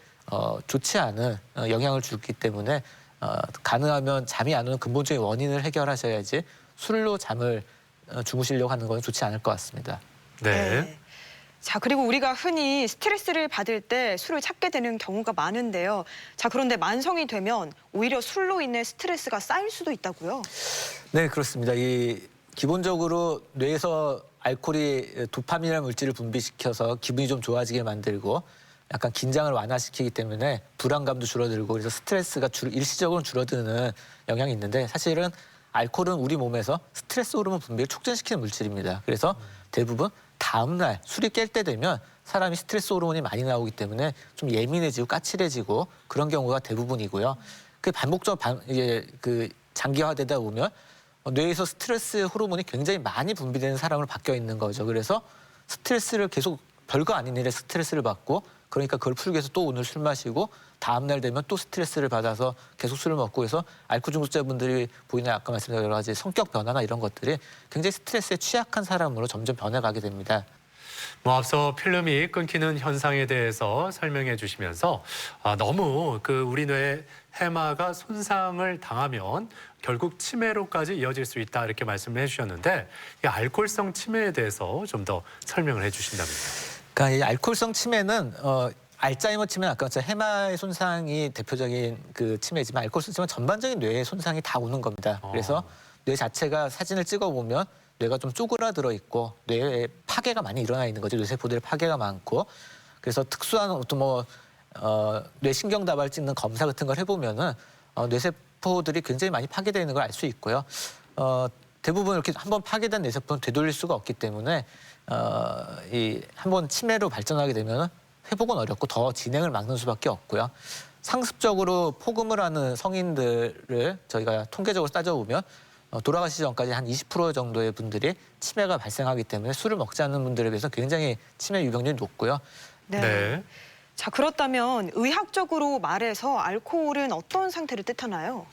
S6: 좋지 않은 영향을 주기 때문에 가능하면 잠이 안 오는 근본적인 원인을 해결하셔야지 술로 잠을 주무시려고 하는 건 좋지 않을 것 같습니다.
S4: 네.
S5: 자, 그리고 우리가 흔히 스트레스를 받을 때 술을 찾게 되는 경우가 많은데요. 자, 그런데 만성이 되면 오히려 술로 인해 스트레스가 쌓일 수도 있다고요?
S6: 네, 그렇습니다. 기본적으로 뇌에서 알코올이 도파민이라는 물질을 분비시켜서 기분이 좀 좋아지게 만들고 약간 긴장을 완화시키기 때문에 불안감도 줄어들고 그래서 스트레스가 일시적으로 줄어드는 영향이 있는데 사실은 알코올은 우리 몸에서 스트레스 호르몬 분비를 촉진시키는 물질입니다. 그래서 대부분 다음 날 술이 깰 때 되면 사람이 스트레스 호르몬이 많이 나오기 때문에 좀 예민해지고 까칠해지고 그런 경우가 대부분이고요. 그 반복적으로 장기화되다 보면 뇌에서 스트레스 호르몬이 굉장히 많이 분비되는 사람으로 바뀌어 있는 거죠. 그래서 스트레스를 계속 별거 아닌 일에 스트레스를 받고 그러니까 그걸 풀기 위해서 또 오늘 술 마시고 다음 날 되면 또 스트레스를 받아서 계속 술을 먹고 해서 알코올 중독자분들이 보이는 아까 말씀드린 여러 가지 성격 변화나 이런 것들이 굉장히 스트레스에 취약한 사람으로 점점 변해가게 됩니다.
S4: 앞서 필름이 끊기는 현상에 대해서 설명해 주시면서 너무 우리 뇌의 해마가 손상을 당하면 결국 치매로까지 이어질 수 있다 이렇게 말씀을 해주셨는데 이 알코올성 치매에 대해서 좀 더 설명을 해주신다면요.
S6: 그러니까 이 알코올성 치매는 알츠하이머 치매는 아까 해마의 손상이 대표적인 그 치매지만 알코올성 치매는 전반적인 뇌의 손상이 다 오는 겁니다. 그래서 뇌 자체가 사진을 찍어보면 뇌가 좀 쪼그라들어 있고 뇌에 파괴가 많이 일어나 있는 거죠. 뇌세포들의 파괴가 많고 그래서 특수한 어떤 뇌 신경다발 찍는 검사 같은 걸 해보면은 뇌세포들이 굉장히 많이 파괴되어 있는 걸 알 수 있고요. 대부분 이렇게 한번 파괴된 뇌세포는 되돌릴 수가 없기 때문에 이 한번 치매로 발전하게 되면 회복은 어렵고 더 진행을 막는 수밖에 없고요. 상습적으로 포금을 하는 성인들을 저희가 통계적으로 따져보면 돌아가시기 전까지 한 20% 정도의 분들이 치매가 발생하기 때문에 술을 먹지 않는 분들에 비해서 굉장히 치매 유병률이 높고요.
S4: 네.
S5: 자, 그렇다면 의학적으로 말해서 알코올은 어떤 상태를 뜻하나요?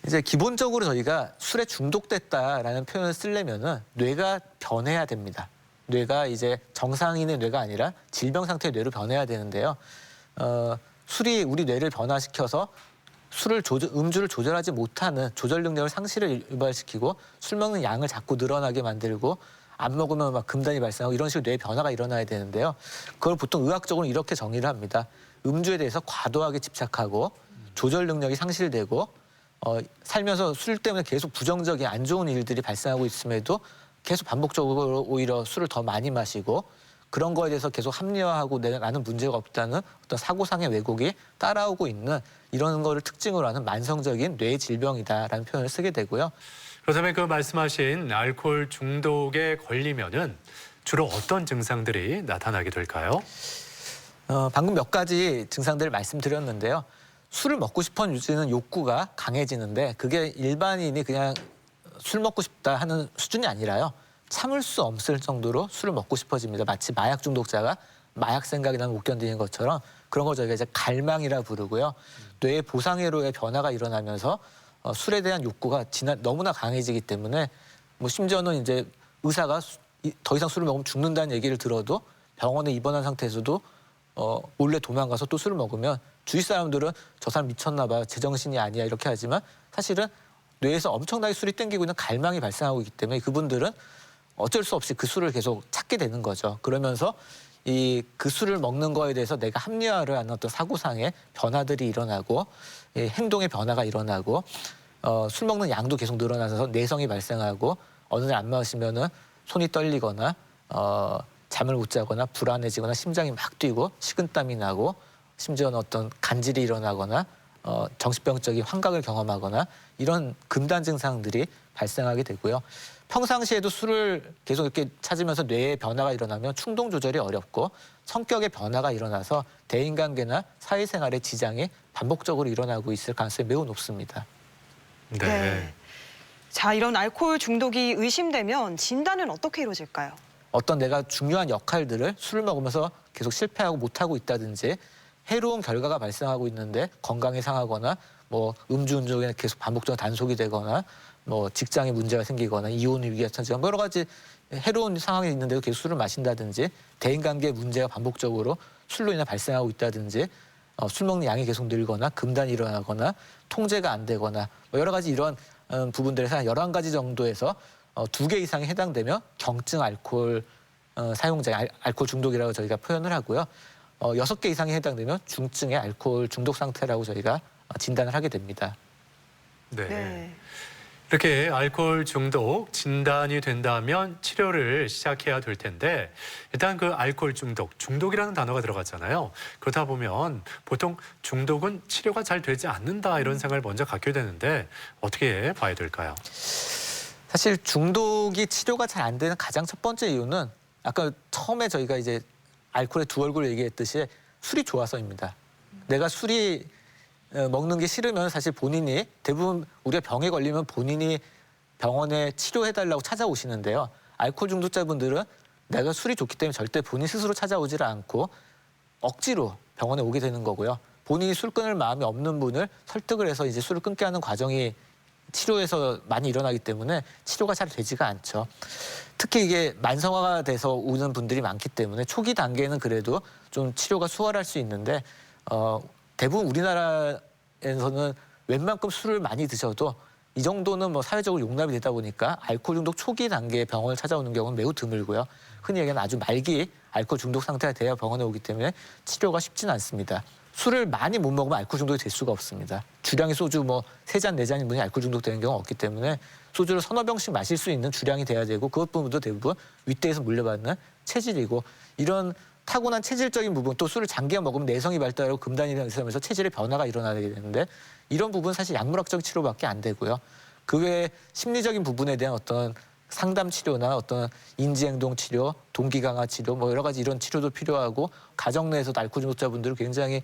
S6: 이제 기본적으로 저희가 술에 중독됐다라는 표현을 쓰려면은 뇌가 변해야 됩니다. 뇌가 이제 정상인의 뇌가 아니라 질병 상태의 뇌로 변해야 되는데요. 술이 우리 뇌를 변화시켜서 음주를 조절하지 못하는 조절 능력을 상실을 유발시키고 술 먹는 양을 자꾸 늘어나게 만들고 안 먹으면 막 금단이 발생하고 이런 식으로 뇌의 변화가 일어나야 되는데요. 그걸 보통 의학적으로 이렇게 정의를 합니다. 음주에 대해서 과도하게 집착하고 조절 능력이 상실되고 살면서 술 때문에 계속 부정적인 안 좋은 일들이 발생하고 있음에도 계속 반복적으로 오히려 술을 더 많이 마시고 그런 거에 대해서 계속 합리화하고 나는 문제가 없다는 어떤 사고상의 왜곡이 따라오고 있는 이런 거를 특징으로 하는 만성적인 뇌 질병이다라는 표현을 쓰게 되고요.
S4: 그렇다면 그 말씀하신 알코올 중독에 걸리면은 주로 어떤 증상들이 나타나게 될까요?
S6: 방금 몇 가지 증상들을 말씀드렸는데요. 술을 먹고 싶어지는 욕구가 강해지는데 그게 일반인이 그냥 술 먹고 싶다 하는 수준이 아니라요. 참을 수 없을 정도로 술을 먹고 싶어집니다. 마치 마약 중독자가 마약 생각이 나면 못 견디는 것처럼 그런 걸 저희가 이제 갈망이라 부르고요. 뇌의 보상회로의 변화가 일어나면서 술에 대한 욕구가 너무나 강해지기 때문에 심지어는 이제 의사가 더 이상 술을 먹으면 죽는다는 얘기를 들어도 병원에 입원한 상태에서도 몰래 도망가서 또 술을 먹으면 주위 사람들은 저 사람 미쳤나 봐, 제정신이 아니야 이렇게 하지만 사실은 뇌에서 엄청나게 술이 땡기고 있는 갈망이 발생하고 있기 때문에 그분들은 어쩔 수 없이 그 술을 계속 찾게 되는 거죠. 그러면서 그 술을 먹는 거에 대해서 내가 합리화를 하는 어떤 사고상의 변화들이 일어나고 행동의 변화가 일어나고 술 먹는 양도 계속 늘어나서 내성이 발생하고 어느 날 안 마시면은 손이 떨리거나 잠을 못 자거나 불안해지거나 심장이 막 뛰고 식은땀이 나고 심지어는 어떤 간질이 일어나거나 정신병적인 환각을 경험하거나 이런 금단 증상들이 발생하게 되고요. 평상시에도 술을 계속 이렇게 찾으면서 뇌의 변화가 일어나면 충동 조절이 어렵고 성격의 변화가 일어나서 대인관계나 사회생활의 지장이 반복적으로 일어나고 있을 가능성이 매우 높습니다.
S4: 네.
S5: 자, 이런 알코올 중독이 의심되면 진단은 어떻게 이루어질까요?
S6: 어떤 내가 중요한 역할들을 술을 먹으면서 계속 실패하고 못하고 있다든지 해로운 결과가 발생하고 있는데 건강이 상하거나 음주운전에 계속 반복적으로 단속이 되거나 직장에 문제가 생기거나 이혼 위기가 처지거나 여러 가지 해로운 상황이 있는데도 계속 술을 마신다든지 대인관계에 문제가 반복적으로 술로 인해 발생하고 있다든지 술 먹는 양이 계속 늘거나 금단이 일어나거나 통제가 안 되거나 여러 가지 이런 부분들에서 한 11가지 정도에서 2개 이상이 해당되면 경증 알코올 사용자, 알코올 중독이라고 저희가 표현을 하고요. 6개 이상이 해당되면 중증의 알코올 중독 상태라고 저희가 진단을 하게 됩니다.
S4: 네. 이렇게 알코올 중독 진단이 된다면 치료를 시작해야 될 텐데 일단 그 알코올 중독이라는 단어가 들어갔잖아요. 그러다 보면 보통 중독은 치료가 잘 되지 않는다 이런 생각을 먼저 갖게 되는데 어떻게 봐야 될까요?
S6: 사실 중독이 치료가 잘 안 되는 가장 첫 번째 이유는 아까 처음에 저희가 이제 알코올의 두 얼굴 얘기했듯이 술이 좋아서입니다. 내가 술이 먹는 게 싫으면 사실 본인이 대부분 우리가 병에 걸리면 본인이 병원에 치료해달라고 찾아오시는데요. 알코올 중독자분들은 내가 술이 좋기 때문에 절대 본인 스스로 찾아오지를 않고 억지로 병원에 오게 되는 거고요. 본인이 술 끊을 마음이 없는 분을 설득을 해서 이제 술을 끊게 하는 과정이 치료에서 많이 일어나기 때문에 치료가 잘 되지가 않죠. 특히 이게 만성화가 돼서 오는 분들이 많기 때문에 초기 단계는 그래도 좀 치료가 수월할 수 있는데 대부분 우리나라에서는 웬만큼 술을 많이 드셔도 이 정도는 뭐 사회적으로 용납이 되다 보니까 알코올 중독 초기 단계에 병원을 찾아오는 경우는 매우 드물고요. 흔히 얘기하는 아주 말기 알코올 중독 상태가 돼야 병원에 오기 때문에 치료가 쉽지는 않습니다. 술을 많이 못 먹으면 알코올 중독이 될 수가 없습니다. 주량의 소주 뭐 3잔, 4잔인 분이 알코올 중독되는 경우가 없기 때문에 소주를 서너 병씩 마실 수 있는 주량이 돼야 되고 그것부분도 대부분 윗대에서 물려받는 체질이고 이런 타고난 체질적인 부분 또 술을 장기간 먹으면 내성이 발달하고 금단이라는 있으면서 체질의 변화가 일어나게 되는데 이런 부분은 사실 약물학적 치료밖에 안 되고요. 그 외에 심리적인 부분에 대한 어떤 상담 치료나 어떤 인지행동 치료, 동기 강화 치료 뭐 여러 가지 이런 치료도 필요하고 가정 내에서도 알코올 중독자분들은 굉장히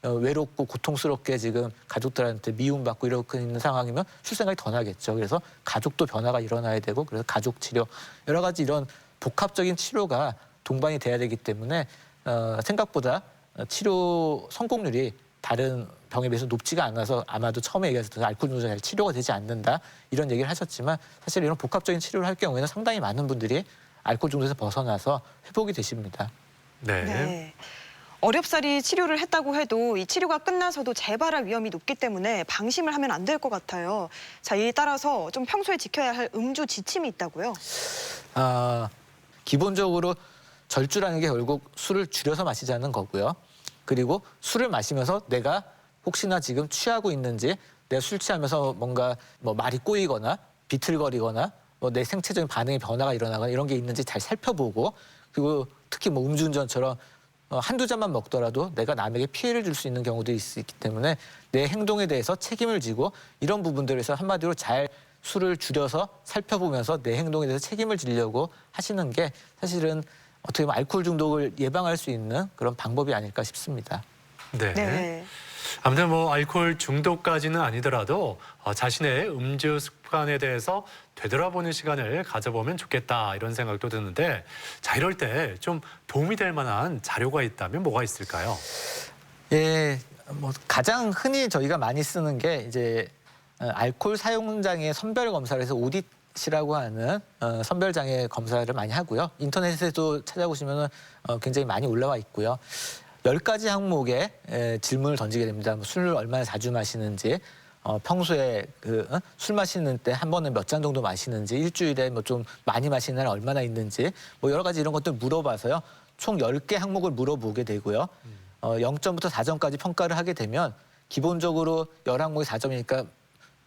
S6: 외롭고 고통스럽게 지금 가족들한테 미움받고 이렇게 있는 상황이면 출생각이 더 나겠죠. 그래서 가족도 변화가 일어나야 되고 그래서 가족 치료 여러 가지 이런 복합적인 치료가 동반이 돼야 되기 때문에 생각보다 치료 성공률이 다른 병에 비해서 높지가 않아서 아마도 처음에 얘기하셨던 알코올 중독자 잘 치료가 되지 않는다 이런 얘기를 하셨지만 사실 이런 복합적인 치료를 할 경우에는 상당히 많은 분들이 알코올 중독에서 벗어나서 회복이 되십니다.
S4: 네.
S5: 네. 어렵사리 치료를 했다고 해도 이 치료가 끝나서도 재발할 위험이 높기 때문에 방심을 하면 안 될 것 같아요. 자, 이에 따라서 좀 평소에 지켜야 할 음주 지침이 있다고요?
S6: 기본적으로 절주라는 게 결국 술을 줄여서 마시자는 거고요. 그리고 술을 마시면서 내가 혹시나 지금 취하고 있는지 내가 술 취하면서 뭔가 뭐 말이 꼬이거나 비틀거리거나 뭐 내 생체적인 반응의 변화가 일어나거나 이런 게 있는지 잘 살펴보고 그리고 특히 뭐 음주운전처럼 한두 잔만 먹더라도 내가 남에게 피해를 줄 수 있는 경우도 있기 때문에 내 행동에 대해서 책임을 지고 이런 부분들에서 한마디로 잘 술을 줄여서 살펴보면서 내 행동에 대해서 책임을 지려고 하시는 게 사실은 어떻게 보면 알코올 중독을 예방할 수 있는 그런 방법이 아닐까 싶습니다.
S4: 네.
S5: 네.
S4: 아무튼 뭐 알코올 중독까지는 아니더라도 자신의 음주 습관에 대해서 되돌아보는 시간을 가져보면 좋겠다 이런 생각도 드는데 자 이럴 때 좀 도움이 될 만한 자료가 있다면 뭐가 있을까요?
S6: 예, 뭐 가장 흔히 저희가 많이 쓰는 게 이제 알코올 사용장애 선별 검사를 해서 오디트라고 하는 선별 장애 검사를 많이 하고요. 인터넷에도 찾아보시면 굉장히 많이 올라와 있고요. 10가지 항목에 질문을 던지게 됩니다. 뭐 술을 얼마나 자주 마시는지, 평소에 술 마시는 때 한 번에 몇 잔 정도 마시는지, 일주일에 뭐 좀 많이 마시는 날 얼마나 있는지, 뭐 여러 가지 이런 것들 물어봐서요. 총 10개 항목을 물어보게 되고요. 0점부터 4점까지 평가를 하게 되면 기본적으로 10항목이 4점이니까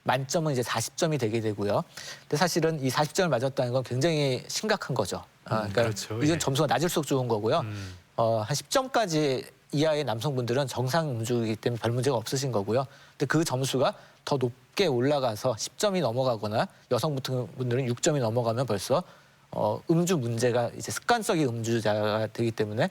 S6: 만점은 이제 40점이 되게 되고요. 근데 사실은 이 40점을 맞았다는 건 굉장히 심각한 거죠. 그러니까
S4: 그렇죠.
S6: 이건
S4: 예.
S6: 점수가 낮을수록 좋은 거고요. 한 10점까지 이하의 남성분들은 정상 음주이기 때문에 별 문제가 없으신 거고요. 근데 그 점수가 더 높게 올라가서 10점이 넘어가거나 여성분들은 6점이 넘어가면 벌써 음주 문제가 이제 습관성의 음주자가 되기 때문에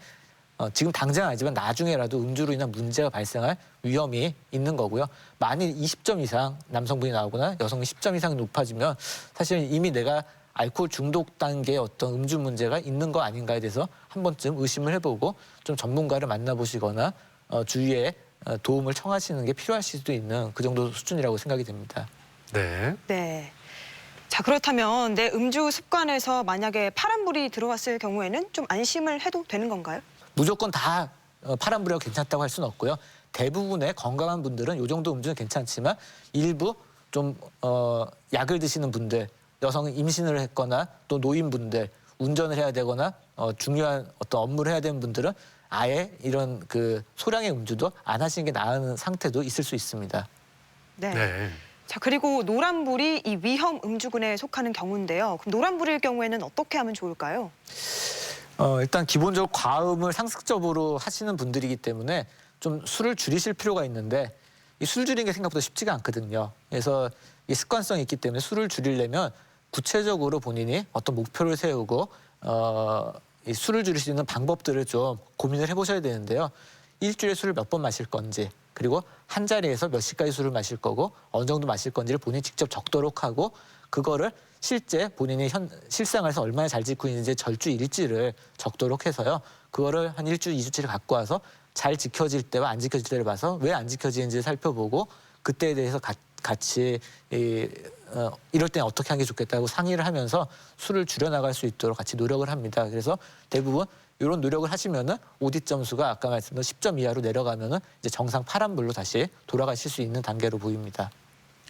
S6: 지금 당장 아니지만 나중에라도 음주로 인한 문제가 발생할 위험이 있는 거고요. 만일 20점 이상 남성분이 나오거나 여성이 10점 이상 높아지면 사실 이미 내가 알코올 중독 단계의 어떤 음주 문제가 있는 거 아닌가에 대해서 한 번쯤 의심을 해보고 좀 전문가를 만나보시거나 주위에 도움을 청하시는 게 필요할 수도 있는 그 정도 수준이라고 생각이 됩니다.
S4: 네.
S5: 네. 자, 그렇다면 내 음주 습관에서 만약에 파란불이 들어왔을 경우에는 좀 안심을 해도 되는 건가요?
S6: 무조건 다 파란불이라고 괜찮다고 할 수는 없고요. 대부분의 건강한 분들은 이 정도 음주는 괜찮지만 일부 좀 약을 드시는 분들, 여성 임신을 했거나 또 노인분들, 운전을 해야 되거나 중요한 어떤 업무를 해야 되는 분들은 아예 이런 그 소량의 음주도 안 하시는 게 나은 상태도 있을 수 있습니다.
S5: 네.
S4: 네.
S5: 자, 그리고 노란불이 이 위험 음주군에 속하는 경우인데요. 그럼 노란불일 경우에는 어떻게 하면 좋을까요?
S6: 일단 기본적으로 과음을 상습적으로 하시는 분들이기 때문에 좀 술을 줄이실 필요가 있는데 이 술 줄이는 게 생각보다 쉽지가 않거든요. 그래서 이 습관성이 있기 때문에 술을 줄이려면 구체적으로 본인이 어떤 목표를 세우고 이 술을 줄일 수 있는 방법들을 좀 고민을 해보셔야 되는데요. 일주일에 술을 몇 번 마실 건지 그리고 한 자리에서 몇 시까지 술을 마실 거고 어느 정도 마실 건지를 본인이 직접 적도록 하고 그거를 실제 본인이 실생활에서 얼마나 잘 지키고 있는지 절주 일지를 적도록 해서요. 그거를 한 일주, 2주치를 갖고 와서 잘 지켜질 때와 안 지켜질 때를 봐서 왜 안 지켜지는지 살펴보고 그때에 대해서 같이 이럴 때는 어떻게 하는 게 좋겠다고 상의를 하면서 술을 줄여나갈 수 있도록 같이 노력을 합니다. 그래서 대부분 이런 노력을 하시면은 오디 점수가 아까 말씀드린 10점 이하로 내려가면은 이제 정상 파란불로 다시 돌아가실 수 있는 단계로 보입니다.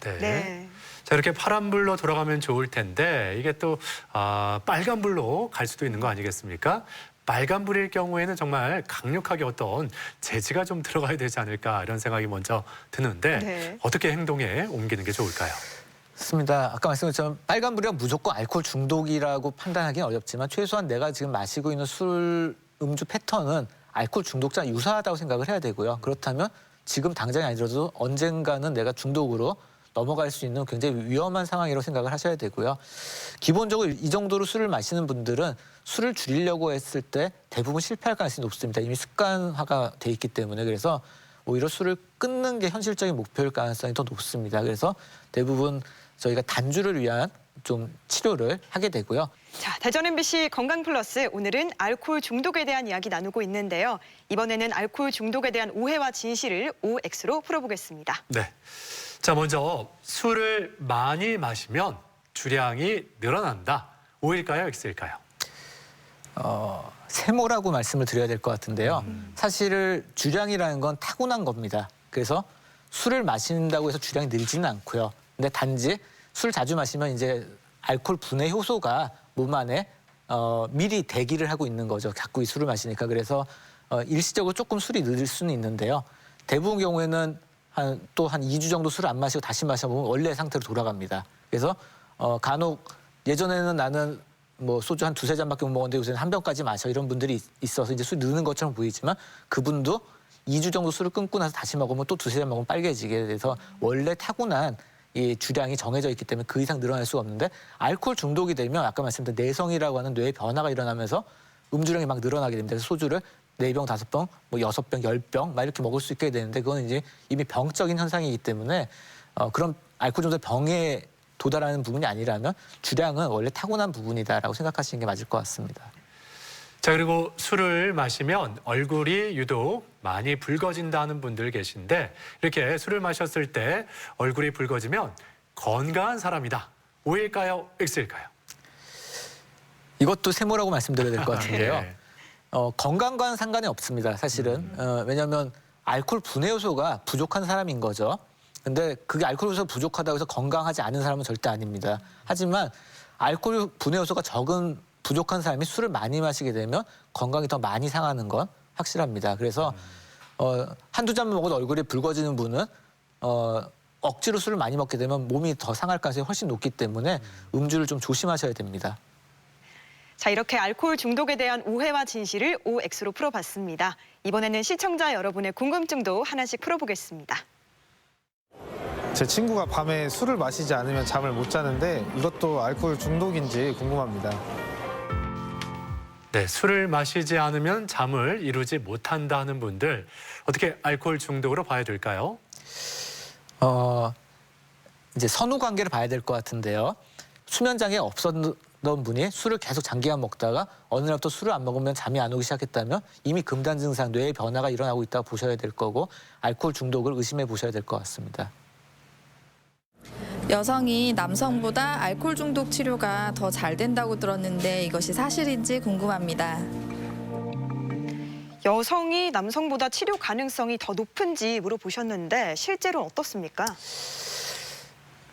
S4: 네.
S5: 네.
S4: 자, 이렇게 파란불로 돌아가면 좋을 텐데 이게 또 빨간불로 갈 수도 있는 거 아니겠습니까? 빨간불일 경우에는 정말 강력하게 어떤 제지가 좀 들어가야 되지 않을까 이런 생각이 먼저 드는데
S5: 네.
S4: 어떻게 행동에 옮기는 게 좋을까요?
S6: 맞습니다. 아까 말씀드린 것처럼 빨간불이면 무조건 알코올 중독이라고 판단하기는 어렵지만 최소한 내가 지금 마시고 있는 술, 음주 패턴은 알코올 중독자와 유사하다고 생각을 해야 되고요. 그렇다면 지금 당장이 아니더라도 언젠가는 내가 중독으로 넘어갈 수 있는 굉장히 위험한 상황이라고 생각을 하셔야 되고요. 기본적으로 이 정도로 술을 마시는 분들은 술을 줄이려고 했을 때 대부분 실패할 가능성이 높습니다. 이미 습관화가 돼 있기 때문에. 그래서 오히려 술을 끊는 게 현실적인 목표일 가능성이 더 높습니다. 그래서 대부분 저희가 단주를 위한 좀 치료를 하게 되고요.
S5: 자, 대전 MBC 건강플러스 오늘은 알코올 중독에 대한 이야기 나누고 있는데요. 이번에는 알코올 중독에 대한 오해와 진실을 OX로 풀어보겠습니다.
S4: 네. 자, 먼저 술을 많이 마시면 주량이 늘어난다. O일까요? X일까요?
S6: 세모라고 말씀을 드려야 될 것 같은데요. 사실 주량이라는 건 타고난 겁니다. 그래서 술을 마신다고 해서 주량이 늘지는 않고요. 근데 단지 술 자주 마시면 이제 알코올 분해 효소가 몸 안에 미리 대기를 하고 있는 거죠. 자꾸 이 술을 마시니까. 그래서 일시적으로 조금 술이 늘 수는 있는데요. 대부분 경우에는 한 2주 정도 술을 안 마시고 다시 마셔보면 원래 상태로 돌아갑니다. 그래서 간혹 예전에는 나는 뭐 소주 한 2-3잔밖에 못 먹었는데 요새는 한 병까지 마셔 이런 분들이 있어서 이제 술이 느는 것처럼 보이지만 그분도 2주 정도 술을 끊고 나서 다시 먹으면 또 2-3잔 먹으면 빨개지게 돼서 원래 타고난 이 주량이 정해져 있기 때문에 그 이상 늘어날 수가 없는데 알코올 중독이 되면 아까 말씀드린 내성이라고 하는 뇌의 변화가 일어나면서 음주량이 막 늘어나게 됩니다. 그래서 소주를 4병, 5병, 뭐 6병, 10병 막 이렇게 먹을 수 있게 되는데 그건 이제 이미 병적인 현상이기 때문에 그런 알코올 중독 병에 도달하는 부분이 아니라면 주량은 원래 타고난 부분이다라고 생각하시는 게 맞을 것 같습니다.
S4: 자, 그리고 술을 마시면 얼굴이 유독 많이 붉어진다는 분들 계신데 이렇게 술을 마셨을 때 얼굴이 붉어지면 건강한 사람이다. O일까요? X일까요?
S6: 이것도 세모라고 말씀드려야 될 것 같은데요.
S4: 예.
S6: 건강과는 상관이 없습니다. 사실은. 왜냐하면 알코올 분해 요소가 부족한 사람인 거죠. 근데 그게 알코올 요소가 부족하다고 해서 건강하지 않은 사람은 절대 아닙니다. 하지만 알코올 분해 요소가 적은 부족한 사람이 술을 많이 마시게 되면 건강이 더 많이 상하는 건 확실합니다. 그래서 한두 잔만 먹어도 얼굴이 붉어지는 분은 억지로 술을 많이 먹게 되면 몸이 더 상할 가능성이 훨씬 높기 때문에 음주를 좀 조심하셔야 됩니다.
S5: 자, 이렇게 알코올 중독에 대한 오해와 진실을 OX로 풀어봤습니다. 이번에는 시청자 여러분의 궁금증도 하나씩 풀어보겠습니다.
S9: 제 친구가 밤에 술을 마시지 않으면 잠을 못 자는데 이것도 알코올 중독인지 궁금합니다.
S4: 네, 술을 마시지 않으면 잠을 이루지 못한다는 분들 어떻게 알코올 중독으로 봐야 될까요?
S6: 이제 선후 관계를 봐야 될 것 같은데요. 수면 장애 없었던 분이 술을 계속 장기간 먹다가 어느 날부터 술을 안 먹으면 잠이 안 오기 시작했다면 이미 금단 증상, 뇌의 변화가 일어나고 있다고 보셔야 될 거고 알코올 중독을 의심해 보셔야 될 것 같습니다.
S10: 여성이 남성보다 알코올 중독 치료가 더 잘 된다고 들었는데 이것이 사실인지 궁금합니다.
S5: 여성이 남성보다 치료 가능성이 더 높은지 물어보셨는데 실제로는 어떻습니까?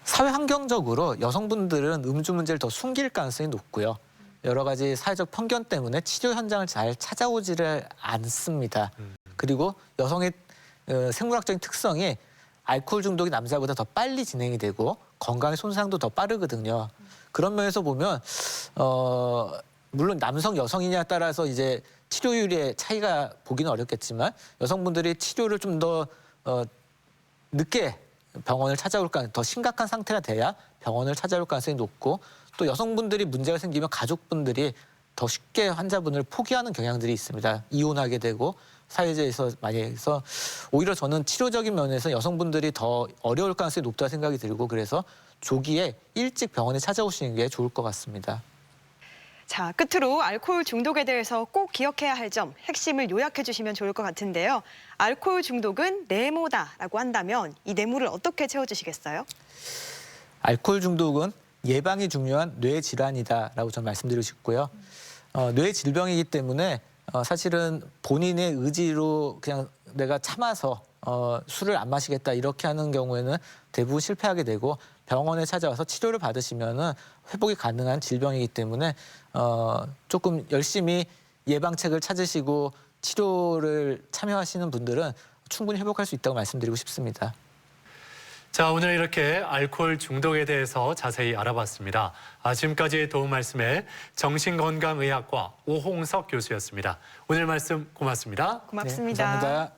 S6: 사회 환경적으로 여성분들은 음주 문제를 더 숨길 가능성이 높고요. 여러 가지 사회적 편견 때문에 치료 현장을 잘 찾아오지를 않습니다. 그리고 여성의 생물학적인 특성이 알코올 중독이 남자보다 더 빨리 진행이 되고 건강의 손상도 더 빠르거든요. 그런 면에서 보면 물론 남성, 여성이냐에 따라서 이제 치료율의 차이가 보기는 어렵겠지만 여성분들이 치료를 좀 더 늦게 병원을 찾아올까 더 심각한 상태가 돼야 병원을 찾아올 가능성이 높고 또 여성분들이 문제가 생기면 가족분들이 더 쉽게 환자분을 포기하는 경향들이 있습니다. 이혼하게 되고 사회제에서 많이 해서 오히려 저는 치료적인 면에서 여성분들이 더 어려울 가능성이 높다고 생각이 들고 그래서 조기에 일찍 병원에 찾아오시는 게 좋을 것 같습니다.
S5: 자, 끝으로 알코올 중독에 대해서 꼭 기억해야 할 점, 핵심을 요약해 주시면 좋을 것 같은데요. 알코올 중독은 네모다라고 한다면 이 네모를 어떻게 채워주시겠어요?
S6: 알코올 중독은 예방이 중요한 뇌 질환이다라고 저는 말씀드리고 싶고요. 뇌 질병이기 때문에 사실은 본인의 의지로 그냥 내가 참아서 술을 안 마시겠다 이렇게 하는 경우에는 대부분 실패하게 되고 병원에 찾아와서 치료를 받으시면은 회복이 가능한 질병이기 때문에 조금 열심히 예방책을 찾으시고 치료를 참여하시는 분들은 충분히 회복할 수 있다고 말씀드리고 싶습니다.
S4: 자, 오늘 이렇게 알코올 중독에 대해서 자세히 알아봤습니다. 지금까지 도움 말씀에 정신건강의학과 오홍석 교수였습니다. 오늘 말씀 고맙습니다.
S5: 고맙습니다.
S6: 네, 감사합니다.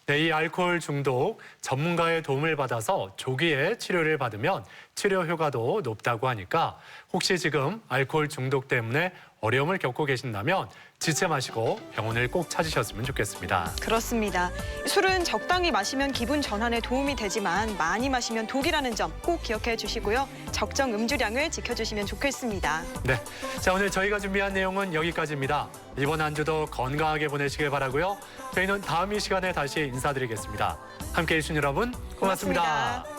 S4: 네, 이 알코올 중독 전문가의 도움을 받아서 조기에 치료를 받으면 치료 효과도 높다고 하니까 혹시 지금 알코올 중독 때문에 어려움을 겪고 계신다면 지체 마시고 병원을 꼭 찾으셨으면 좋겠습니다.
S5: 그렇습니다. 술은 적당히 마시면 기분 전환에 도움이 되지만 많이 마시면 독이라는 점 꼭 기억해 주시고요. 적정 음주량을 지켜주시면 좋겠습니다.
S4: 네, 자 오늘 저희가 준비한 내용은 여기까지입니다. 이번 한 주도 건강하게 보내시길 바라고요. 저희는 다음 이 시간에 다시 인사드리겠습니다. 함께해 주신 여러분 고맙습니다.